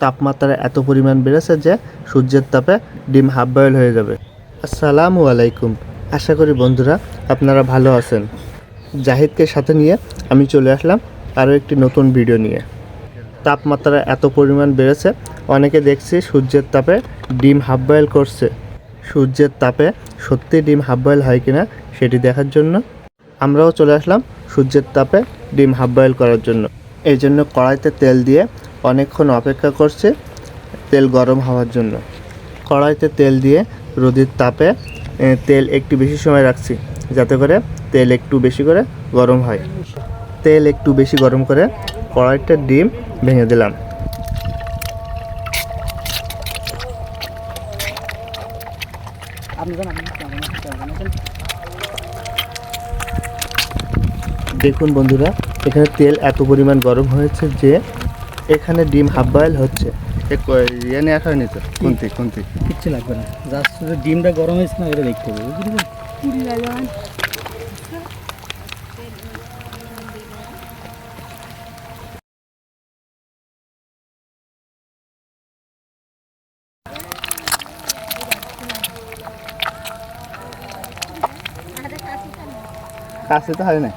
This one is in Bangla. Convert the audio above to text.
তাপমাত্রা এত পরিমাণ বেড়েছে যে সূর্যের তাপে ডিম হাফ বয়েল হয়ে যাবে। আসসালামু আলাইকুম, আশা করি বন্ধুরা আপনারা ভালো আছেন। জাহিদকে সাথে নিয়ে আমি চলে আসলাম আরও একটি নতুন ভিডিও নিয়ে। তাপমাত্রা এত পরিমাণ বেড়েছে, অনেকে দেখছি সূর্যের তাপে ডিম হাফ বয়েল করছে। সূর্যের তাপে সত্যি ডিম হাফ বয়েল হয় কিনা সেটি দেখার জন্য আমরাও চলে আসলাম সূর্যের তাপে ডিম হাফ বয়েল করার জন্য। এই জন্য কড়াইতে তেল দিয়ে অনেকক্ষণ অপেক্ষা করছে তেল গরম হওয়ার জন্য। কড়াইতে তেল দিয়ে রোদের তাপে তেল একটু বেশি সময় রাখছি যাতে করে তেল একটু বেশি করে গরম হয়। তেল একটু বেশি গরম করে কড়াইতে ডিম ভেঙে দিলাম। দেখুন বন্ধুরা, এখানে তেল এত পরিমাণ গরম হয়েছে যে এখানে ডিম হাফ বয়েল হচ্ছে। ইয়ে নিয়ে আসা হয়নি তো, কোনটি কিচ্ছু লাগবে না, জাস্ট শুধু ডিমটা গরম হয়েছে না এটা দেখতে হবে, বুঝলি? কাছে তো হয় না।